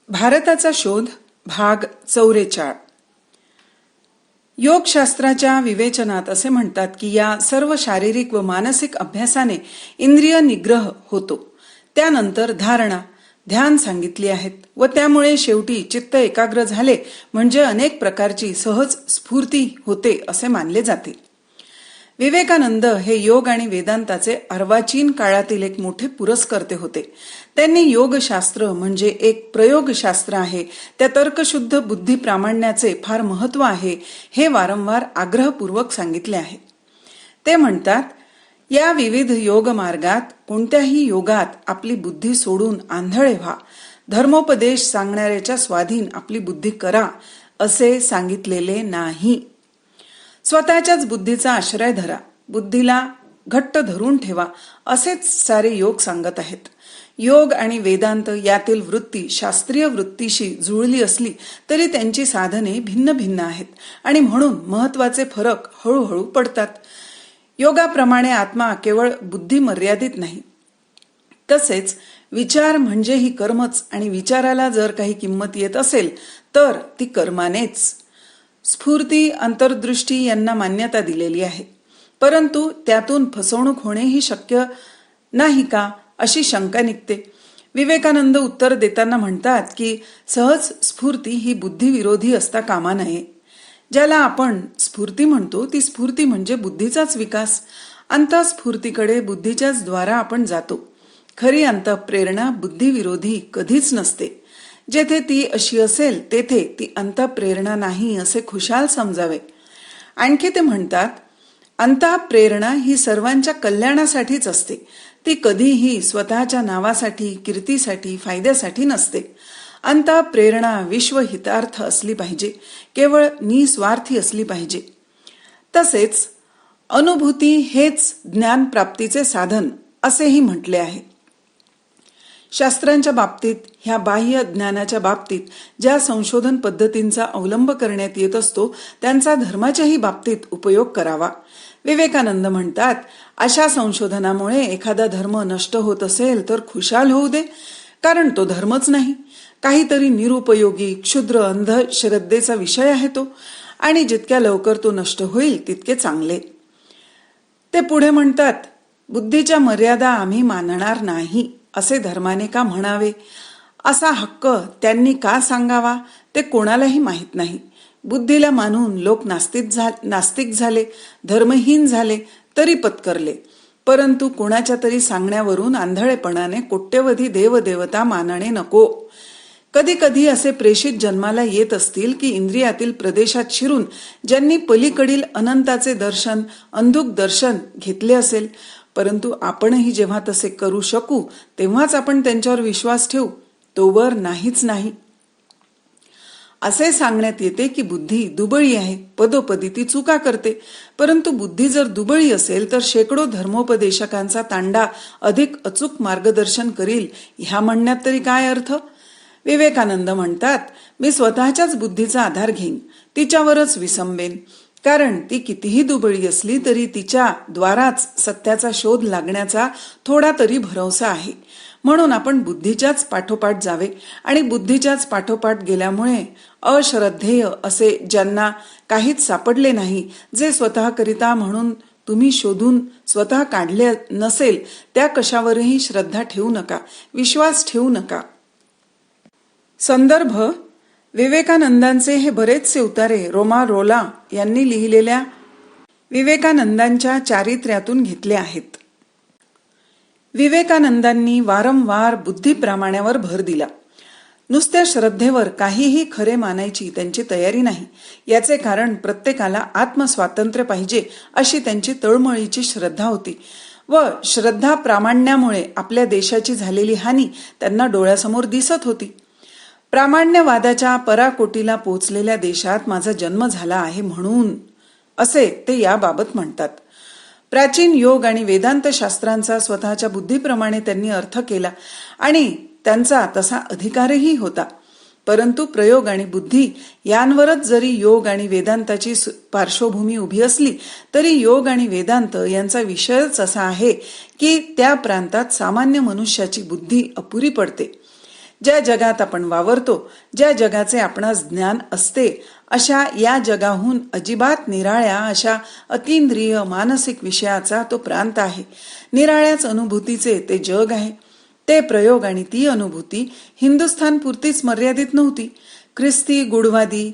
भारताचा शोध भाग 44. योगशास्त्राच्या विवेचनात असे म्हणतात की या सर्व शारीरिक व मानसिक अभ्यासाने इंद्रिय निग्रह होतो. त्यानंतर धारणा, ध्यान सांगितली आहेत व त्यामुळे शेवटी चित्त एकाग्र झाले म्हणजे अनेक प्रकारची सहज स्फूर्ती होते असे मानले जाते. विवेकानंद हे योग आणि वेदांताचे अर्वाचीन काळातील एक मोठे पुरस्कर्ते होते. त्यांनी योगशास्त्र म्हणजे एक प्रयोगशास्त्र आहे, त्या तर्कशुद्ध बुद्धी प्रामाण्याचे फार महत्व आहे हे वारंवार आग्रहपूर्वक सांगितले आहे. ते म्हणतात, या विविध योग मार्गात कोणत्याही योगात आपली बुद्धी सोडून आंधळे व्हा, धर्मोपदेश सांगणाऱ्याच्या स्वाधीन आपली बुद्धी करा असे सांगितलेले नाही. स्वतःच्याच बुद्धीचा आश्रय धरा, बुद्धीला घट्ट धरून ठेवा असेच सारे योग सांगत आहेत. योग आणि वेदांत यातील वृत्ती शास्त्रीय वृत्तीशी जुळली असली तरी त्यांची साधने भिन्न भिन्न आहेत आणि म्हणून महत्वाचे फरक हळूहळू पडतात. योगाप्रमाणे आत्मा केवळ बुद्धी मर्यादित नाही, तसेच विचार म्हणजेही कर्मच आणि विचाराला जर काही किंमत येत असेल तर ती कर्मानेच. स्फूर्ती, अंतर्दृष्टी यांना मान्यता दिलेली आहे, परंतु त्यातून फसवणूक होणेही शक्य नाही का अशी शंका निघते. विवेकानंद उत्तर देताना म्हणतात की सहज स्फूर्ती ही बुद्धिविरोधी असता कामा नये. ज्याला आपण स्फूर्ती म्हणतो ती स्फूर्ती म्हणजे बुद्धीचाच विकास. अंतःस्फूर्तीकडे बुद्धीच्याच द्वारा आपण जातो. खरी अंतःप्रेरणा बुद्धिविरोधी कधीच नसते. जेथे ती अशी असेल तेथे ती अंतःप्रेरणा नाही असे खुशाल समजावे. आणखी ते म्हणतात, अंतःप्रेरणा ही सर्वांच्या कल्याणासाठीच असते. ती कधीही स्वतःच्या नावासाठी, कीर्तीसाठी, फायद्यासाठी नसते. अंतःप्रेरणा विश्वहितार्थ असली पाहिजे, केवळ निस्वार्थी असली पाहिजे. तसेच अनुभूती हेच ज्ञानप्राप्तीचे साधन असेही म्हटले आहे. शास्त्रांच्या बाबतीत, ह्या बाह्य ज्ञानाच्या बाबतीत ज्या संशोधन पद्धतींचा अवलंब करण्यात येत असतो त्यांचा धर्माच्याही बाबतीत उपयोग करावा. विवेकानंद म्हणतात, अशा संशोधनामुळे एखादा धर्म नष्ट होत असेल तर खुशाल होऊ दे, कारण तो धर्मच नाही, काहीतरी निरुपयोगी क्षुद्र अंधश्रद्धेचा विषय आहे तो, आणि जितक्या लवकर तो नष्ट होईल तितके चांगले. ते पुढे म्हणतात, बुद्धीच्या मर्यादा आम्ही मानणार नाही असे धर्माने का म्हणावे, असा हक्क त्यांनी का सांगावा ते कोणालाही माहीत नाही. बुद्धीला मानून लोक नास्तिक झाले, धर्महीन झाले तरी पत्करले, परंतु कोणाच्या तरी सांगण्यावरून आंधळेपणाने कोट्यवधी देवदेवता मानणे नको. कधी कधी असे प्रेषित जन्माला येत असतील की इंद्रियातील प्रदेशात शिरून ज्यांनी पलीकडील अनंताचे दर्शन, अंधुक दर्शन घेतले असेल, परंतु आपणही जेव्हा तसे करू शकू तेव्हाच आपण त्यांच्यावर विश्वास ठेवू, तोवर नाहीच नाही. असे सांगण्यात येते की बुद्धी दुबळी आहे, पदोपदी ती चुका करते, परंतु बुद्धी जर दुबळी असेल तर शेकडो धर्मोपदेशकांचा तांडा अधिक अचूक मार्गदर्शन करील ह्या म्हणण्यात तरी काय अर्थ. विवेकानंद म्हणतात, मी स्वतःच्याच बुद्धीचा आधार घेईन, तिच्यावरच विसंबेन, कारण ती कितीही दुबळी असली तरी तिच्या द्वाराच सत्याचा शोध लागण्याचा थोडा तरी भरवसा आहे. म्हणून आपण बुद्धीच्याच पाठोपाठ जावे आणि बुद्धीच्याच पाठोपाठ गेल्यामुळे अश्रद्धेय असे ज्यांना काहीच सापडले नाही, जे स्वतःकरिता म्हणून तुम्ही शोधून स्वतः काढले नसेल, त्या कशावरही श्रद्धा ठेवू नका, विश्वास ठेवू नका. संदर्भ, विवेकानंदांचे हे बरेचसे उतारे रोला यांनी लिहिलेल्या विवेकानंदांच्या चारित्र्यातून घेतले आहेत. विवेकानंदांनी वारंवार बुद्धिप्रामाण्यावर भर दिला. नुसत्या श्रद्धेवर काहीही खरे मानायची त्यांची तयारी नाही. याचे कारण प्रत्येकाला आत्मस्वातंत्र्य पाहिजे अशी त्यांची तळमळीची श्रद्धा होती व श्रद्धा प्रामाण्यामुळे आपल्या देशाची झालेली हानी त्यांना डोळ्यासमोर दिसत होती. प्रामाण्यवादाच्या पराकोटीला पोचलेल्या देशात माझा जन्म झाला आहे म्हणून असे ते याबाबत म्हणतात. प्राचीन योग आणि वेदांत शास्त्रांचा स्वतःच्या बुद्धीप्रमाणे त्यांनी अर्थ केला आणि त्यांचा तसा अधिकारही होता. परंतु प्रयोग आणि बुद्धी यांवरच जरी योग आणि वेदांताची पार्श्वभूमी उभी असली तरी योग आणि वेदांत यांचा विषयच असा आहे की त्या प्रांतात सामान्य मनुष्याची बुद्धी अपुरी पडते. ज्या जगात आपण वावरतो, ज्या जगाचे आपणास ज्ञान असते, अशा या जगाहून अजिबात निराळ्या अशा अतींद्रिय मानसिक विषयाचा तो प्रांत आहे. निराळ्याच अनुभूतीचे ते जग आहे. ते प्रयोग आणि ती अनुभूती हिंदुस्थान पुरतीच मर्यादित नव्हती. ख्रिस्ती, गूढवादी,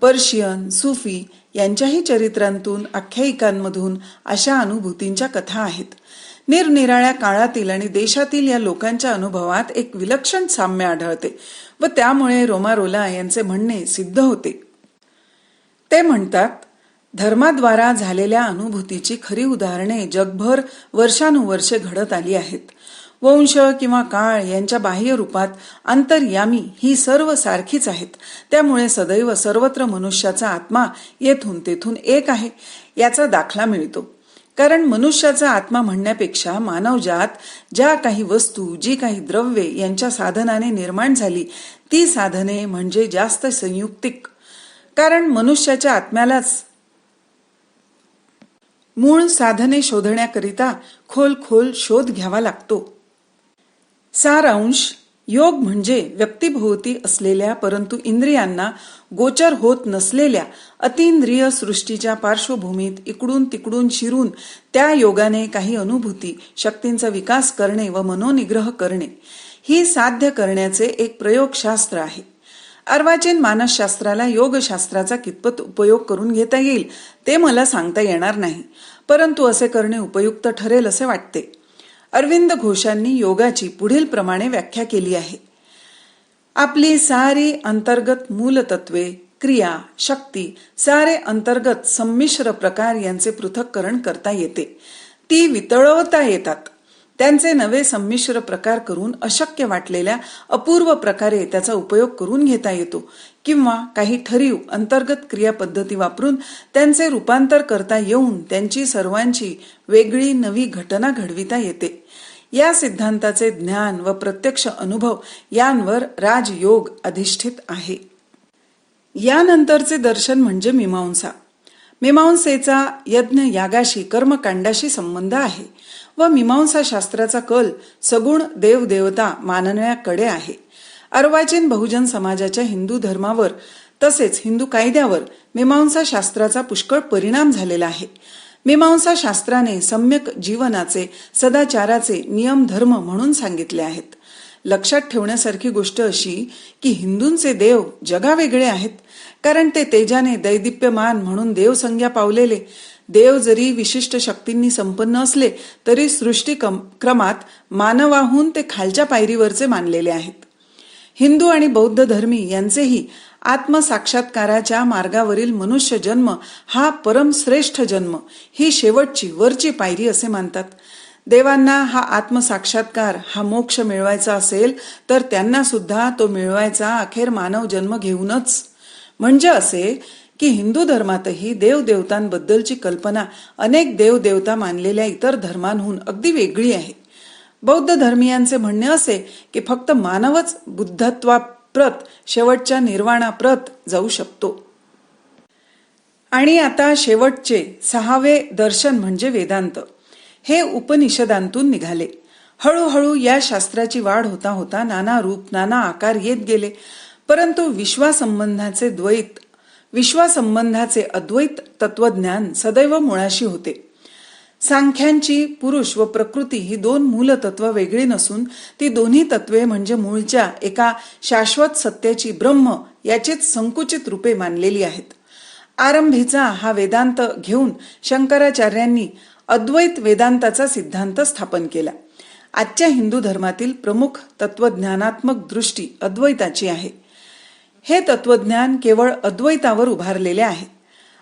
पर्शियन, सुफी यांच्याही चरित्रांतून, आख्यायिकांमधून अशा अनुभूतींच्या कथा आहेत. निरनिराळ्या काळातील आणि देशातील या लोकांच्या अनुभवात एक विलक्षण साम्य आढळते व त्यामुळे रोमारोला यांचे म्हणणे सिद्ध होते. ते म्हणतात, धर्माद्वारा झालेल्या अनुभूतीची खरी उदाहरणे जगभर वर्षानुवर्षे घडत आली आहेत. वंश किंवा काळ यांच्या बाह्य रूपात अंतर्यामी ही सर्व सारखीच आहेत. त्यामुळे सदैव सर्वत्र मनुष्याचा आत्मा येथून तेथून एक आहे याचा दाखला मिळतो. कारण मनुष्याचा आत्मा म्हणण्यापेक्षा मानवजात ज्या काही वस्तू, जी काही द्रव्ये यांच्या साधनाने निर्माण झाली, ती साधने म्हणजे जास्त संयुक्तिक. कारण मनुष्याच्या आत्म्यालाच मूळ साधने शोधण्याकरिता खोल शोध घ्यावा लागतो. सारांश, योग म्हणजे व्यक्तिभोवती असलेल्या परंतु इंद्रियांना गोचर होत नसलेल्या अतींद्रिय सृष्टीच्या पार्श्वभूमीत इकडून तिकडून शिरून त्या योगाने काही अनुभूती शक्तींचा विकास करणे व मनोनिग्रह करणे, ही साध्य करण्याचे एक प्रयोगशास्त्र आहे. अर्वाचीन मानसशास्त्राला योगशास्त्राचा कितपत उपयोग करून घेता येईल ते मला सांगता येणार नाही, परंतु असे करणे उपयुक्त ठरेल असे वाटते. अरविंद घोषांनी योगाची पुढील प्रमाणे व्याख्या केली आहे. आपली सारी अंतर्गत मूलतत्वे, क्रिया, शक्ती, सारे अंतर्गत संमिश्र प्रकार यांचे पृथक्करण करता येते. ती वितळवता येतात. त्यांचे नवे संमिश्र प्रकार करून अशक्य वाटलेल्या अपूर्व प्रकारे त्याचा उपयोग करून घेता येतो किंवा काही ठरीव अंतर्गत क्रियापद्धती वापरून त्यांचे रूपांतर करता येऊन त्यांची सर्वांची वेगळी नवी घटना घडविता येते. या सिद्धांताचे ज्ञान व प्रत्यक्ष अनुभव यांवर राजयोग अधिष्ठित आहे. यानंतरचे दर्शन म्हणजे मीमांसा. मीमांसेचा यज्ञ यागाशी, कर्मकांडाशी संबंध आहे व मीमांसा शास्त्राचा कल सगुण देवदेवता मानण्याकडे आहे. अर्वाचीन बहुजन समाजाच्या हिंदू धर्मावर तसेच हिंदू कायद्यावर मीमांसा शास्त्राचा पुष्कळ परिणाम झालेला आहे. मीमांसा शास्त्राने सम्यक जीवनाचे, सदाचाराचे नियम धर्म म्हणून सांगितले आहेत. लक्षात ठेवण्यासारखी गोष्ट अशी की हिंदूंचे देव जगावेगळे आहेत. कारण ते तेजाने दैदिप्यमान म्हणून देवसंज्ञा पावलेले देव जरी विशिष्ट शक्तींनी संपन्न असले तरी सृष्टी क्रमात मानवाहून ते खालच्या पायरीवरचे मानलेले आहेत. हिंदू आणि बौद्ध धर्मी यांचेही आत्मसाक्षात्काराच्या मार्गावरील मनुष्य जन्म हा परमश्रेष्ठ जन्म, ही शेवटची वरची पायरी असे मानतात. देवांना हा आत्मसाक्षात्कार, हा मोक्ष मिळवायचा असेल तर त्यांना सुद्धा तो मिळवायचा अखेर मानव जन्म घेऊनच. म्हणजे असे की हिंदू धर्मातही देवदेवतांबद्दलची कल्पना अनेक देवदेवता मानलेल्या इतर धर्मांहून अगदी वेगळी आहे. बौद्ध धर्मीयांचे म्हणणे असे की फक्त मानवच बुद्धत्वाप्रत, शेवटच्या निर्वाणाप्रत जाऊ शकतो. आणि आता शेवटचे 6वे दर्शन म्हणजे वेदांत. हे उपनिषदांतून निघाले. हळूहळू या शास्त्राची वाढ होता होता नाना रूप, नाना आकार येत गेले. परंतु विश्वासंबंधाचे अद्वैत तत्वज्ञान सदैव मुळाशी होते. सांख्यांची पुरुष व प्रकृती ही 2 मूलतत्व वेगळी नसून ती दोन्ही तत्वे म्हणजे मूळच्या एका शाश्वत सत्याची, ब्रह्म याचीच संकुचित रूपे मानलेली आहेत. आरंभीचा हा वेदांत घेऊन शंकराचार्यांनी अद्वैत वेदांताचा सिद्धांत स्थापन केला. आजच्या हिंदू धर्मातील प्रमुख तत्वज्ञानात्मक दृष्टी अद्वैताची आहे. हे तत्वज्ञान केवळ अद्वैतावर उभारलेले आहे.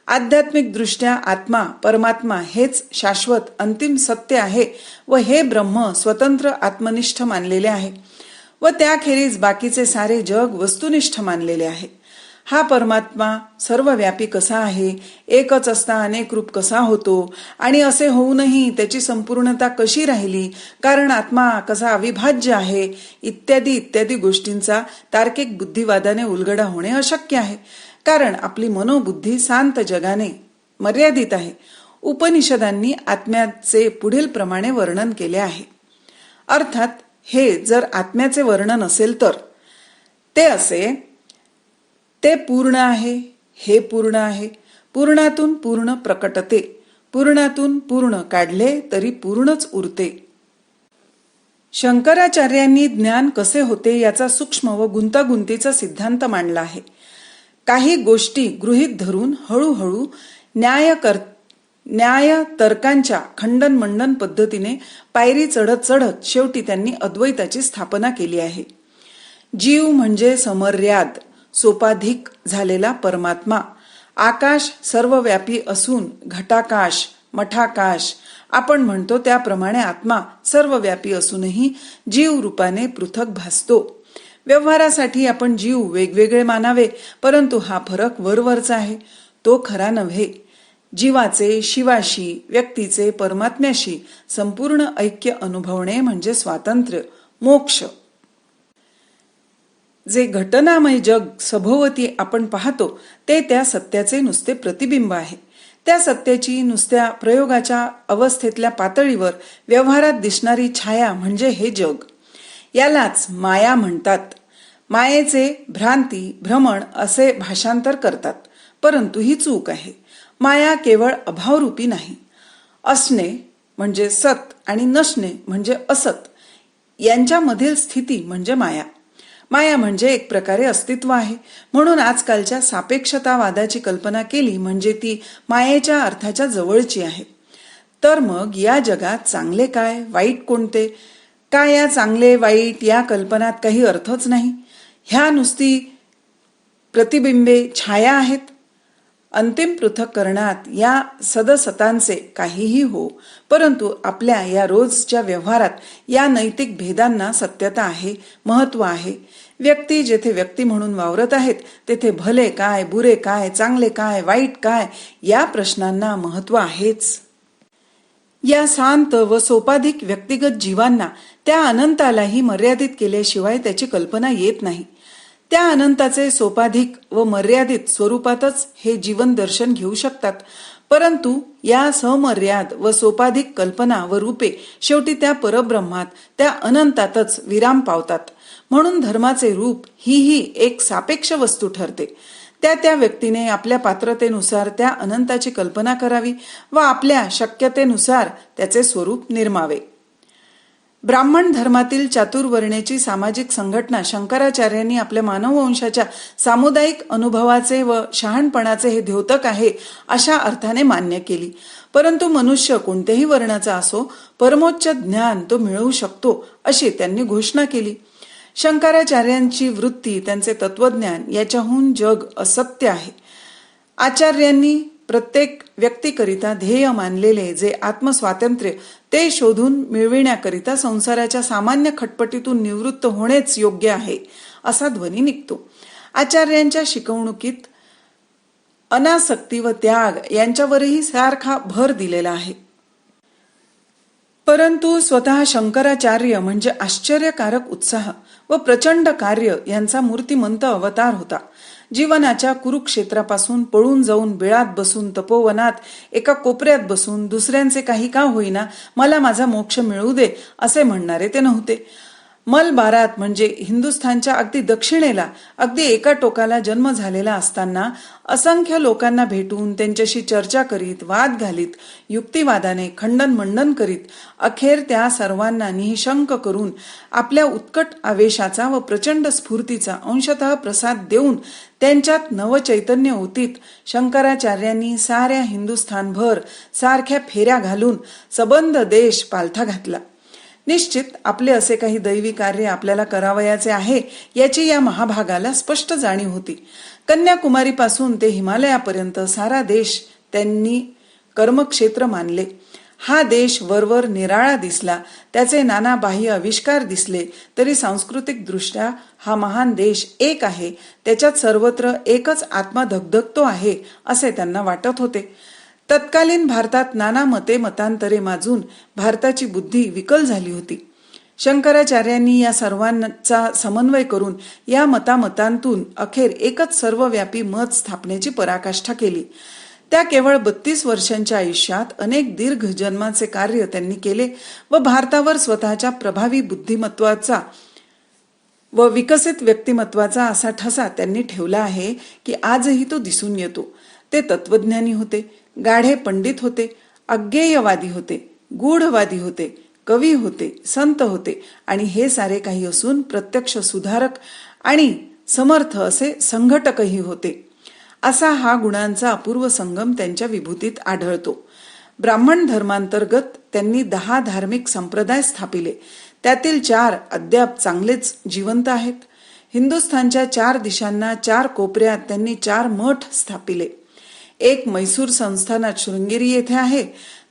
आध्यात्मिक दृष्ट्या आत्मा, परमात्मा हेच शाश्वत अंतिम सत्य आहे व हे ब्रह्म स्वतंत्र आत्मनिष्ठ मानलेले आहे व त्याखेरीज बाकीचे सारे जग वस्तुनिष्ठ मानलेले आहे. हा परमात्मा सर्वव्यापी कसा आहे, एकच असता अनेक रूप कसा होतो आणि असे होऊनही त्याची संपूर्णता कशी राहिली, कारण आत्मा कसा अविभाज्य आहे, इत्यादी इत्यादी गोष्टींचा तार्किक बुद्धिवादाने उलगडा होणे अशक्य आहे. कारण आपली मनोबुद्धी शांत जगाने मर्यादित आहे. उपनिषदांनी आत्म्याचे पुढील प्रमाणे वर्णन केले आहे. अर्थात हे जर आत्म्याचे वर्णन असेल तर ते असे, ते पूर्ण आहे, हे पूर्ण आहे, पूर्णातून पूर्ण प्रकटते, पूर्णातून पूर्ण काढले तरी पूर्णच उरते. शंकराचार्यांनी ज्ञान कसे होते याचा सूक्ष्म व गुंतागुंतीचा सिद्धांत मांडला आहे. काही गोष्टी गृहीत धरून हळूहळू न्याय तर्कांच्या खंडन मंडन पद्धतीने पायरी चढत चढत शेवटी त्यांनी अद्वैताची स्थापना केली आहे. जीव म्हणजे समर्याद सोपाधिक झालेला परमात्मा. आकाश सर्वव्यापी असून घटाकाश मठाकाश आपण म्हणतो त्याप्रमाणे आत्मा सर्वव्यापी असूनही जीव रूपाने पृथक भासतो. व्यवहारासाठी आपण जीव वेगवेगळे मानावे, परंतु हा फरक वरवरचा आहे, तो खरा नव्हे. जीवाचे शिवाशी, व्यक्तीचे परमात्म्याशी संपूर्ण ऐक्य अनुभवणे म्हणजे स्वातंत्र्य, मोक्ष. जे घटनामय जग सभोवती आपण पाहतो ते त्या सत्याचे नुसते प्रतिबिंब आहे. त्या सत्याची नुसत्या प्रयोगाच्या अवस्थेतल्या पातळीवर व्यवहारात दिसणारी छाया म्हणजे हे जग. यालाच माया म्हणतात. मायेचे भ्रांती, भ्रमण असे भाषांतर करतात, परंतु ही चूक आहे. माया केवळ अभावरूपी नाही. असणे म्हणजे सत आणि नसणे म्हणजे असत यांच्यामधील स्थिती म्हणजे माया. माया म्हणजे एक प्रकारे अस्तित्व आहे. म्हणून आजकालच्या सापेक्षतावादाची कल्पना केली म्हणजे ती मायेच्या अर्थाच्या जवळची आहे. तर मग या जगात चांगले काय, वाईट कोणते? का या चांगले वाईट या कल्पनात काही अर्थच नाही? ह्या नुसती प्रतिबिंबे, छाया आहेत. अंतिम पृथक्करणात या सदसतांचे काहीही हो, परंतु आपल्या या रोजच्या व्यवहारात या नैतिक भेदांना सत्यता आहे, महत्व आहे. व्यक्ती जेथे व्यक्ती म्हणून वावरत आहेत तेथे भले काय, बुरे काय, चांगले काय, वाईट काय या प्रश्नांना महत्व आहेच. या शांत व सोपाधिक व्यक्तिगत जीवांना त्या अनंतालाही मर्यादित केल्याशिवाय त्याची कल्पना येत नाही. त्या अनंताचे सोपाधिक व मर्यादित स्वरूपातच हे जीवन दर्शन घेऊ शकतात, परंतु या समर्याद व सोपाधिक कल्पना व रूपे शेवटी त्या परब्रह्मात, त्या अनंतातच विराम पावतात. म्हणून धर्माचे रूप ही एक सापेक्ष वस्तू ठरते. त्या व्यक्तीने आपल्या पात्रतेनुसार त्या अनंताची कल्पना करावी व आपल्या शक्यतेनुसार त्याचे स्वरूप निर्मावे. ब्राह्मण धर्मातील चातुर्वर्ण्याची सामाजिक संघटना शंकराचार्यांनी आपल्या मानववंशाच्या सामुदायिक अनुभवाचे व शहाणपणाचे हे द्योतक आहे अशा अर्थाने मान्य केली. परंतु मनुष्य कोणत्याही वर्णाचा असो, परमोच्च ज्ञान तो मिळवू शकतो अशी त्यांनी घोषणा केली. शंकराचार्यांची वृत्ती, त्यांचे तत्वज्ञान याच्याहून जग असत्य आहे. आचार्यांनी प्रत्येक व्यक्तीकरिता ध्येय मानलेले जे आत्मस्वातंत्र्य ते शोधून मिळविण्याकरिता संसाराच्या सामान्य खटपटीतून निवृत्त होणेच योग्य आहे असा ध्वनी निघतो. आचार्यांच्या शिकवणुकीत अनासक्ती व त्याग यांच्यावरही सारखा भर दिलेला आहे. परंतु स्वतः शंकराचार्य म्हणजे आश्चर्यकारक उत्साह व प्रचंड कार्य यांचा मूर्तिमंत अवतार होता. जीवनाच्या कुरुक्षेत्रापासून पळून जाऊन बिळात बसून, तपोवनात एका कोपऱ्यात बसून दुसऱ्यांचे काही का होईना मला माझा मोक्ष मिळू दे असे म्हणणारे ते नव्हते. मलबारात म्हणजे हिंदुस्थानच्या अगदी दक्षिणेला, अगदी एका टोकाला जन्म झालेला असताना असंख्य लोकांना भेटून त्यांच्याशी चर्चा करीत, वाद घालीत, युक्तिवादाने खंडन मंडन करीत अखेर त्या सर्वांना निःशंक करून आपल्या उत्कट आवेशाचा व प्रचंड स्फूर्तीचा अंशतः प्रसाद देऊन त्यांच्यात नवचैतन्य ओतीत शंकराचार्यांनी साऱ्या हिंदुस्थानभर सारख्या फेऱ्या घालून सबंध देश पालथा घातला. निश्चित आपले असे काही दैवी कार्य आपल्याला करावयाचे आहे याची या महाभागाला स्पष्ट जाणीव होती. कन्याकुमारीपासून ते हिमालयापर्यंत सारा देश त्यांनी कर्मक्षेत्र मानले. हा देश वरवर निराळा दिसला, त्याचे नाना बाह्य आविष्कार दिसले, तरी सांस्कृतिक दृष्ट्या हा महान देश एक आहे, त्याच्यात सर्वत्र एकच आत्मा धगधगतो आहे असे त्यांना वाटत होते. तत्कालीन भारतात नाना मतांतरे माजून भारताची बुद्धी विकल झाली होती. शंकराचार्यांनी या सर्वांचा समन्वय करून या मतांतून अखेर एकच सर्वव्यापी मत स्थापनेची पराकाष्ठा केली. त्या केवळ 32 वर्षांच्या आयुष्यात अनेक दीर्घ जन्माचे कार्य त्यांनी केले व भारतावर स्वतःच्या प्रभावी बुद्धिमत्वाचा व विकसित व्यक्तिमत्वाचा असा ठसा त्यांनी ठेवला आहे की आजही तो दिसून येतो. ते तत्वज्ञानी होते, गाढे पंडित होते, अज्ञेयवादी होते, गूढवादी होते, कवी होते, संत होते आणि हे सारे काही असून प्रत्यक्ष सुधारक आणि समर्थ असे संघटकही होते. असा हा गुणांचा अपूर्व संगम त्यांच्या विभूतीत आढळतो. ब्राह्मण धर्मांतर्गत त्यांनी 10 धार्मिक संप्रदाय स्थापिले. त्यातील 4 अद्याप चांगलेच जिवंत आहेत. हिंदुस्थानच्या 4 दिशांना 4 कोपऱ्यात त्यांनी 4 मठ स्थापिले. एक मैसूर संस्थानात शृंगेरी येथे आहे,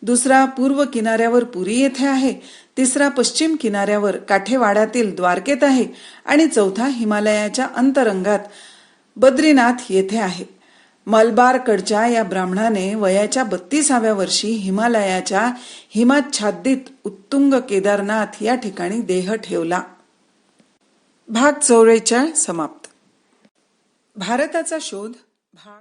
दुसरा पूर्व किनाऱ्यावर पुरी येथे आहे, तिसरा पश्चिम किनाऱ्यावर काठेवाड्यातील द्वारकेत आहे आणि चौथा हिमालयाच्या अंतरंगात बद्रीनाथ येथे आहे. मलबारकडच्या या ब्राह्मणाने वयाच्या 32व्या वर्षी हिमालयाच्या हिमाच्छादित उत्तुंग केदारनाथ या ठिकाणी देह ठेवला. भाग 44 समाप्त. भारताचा शोध भाग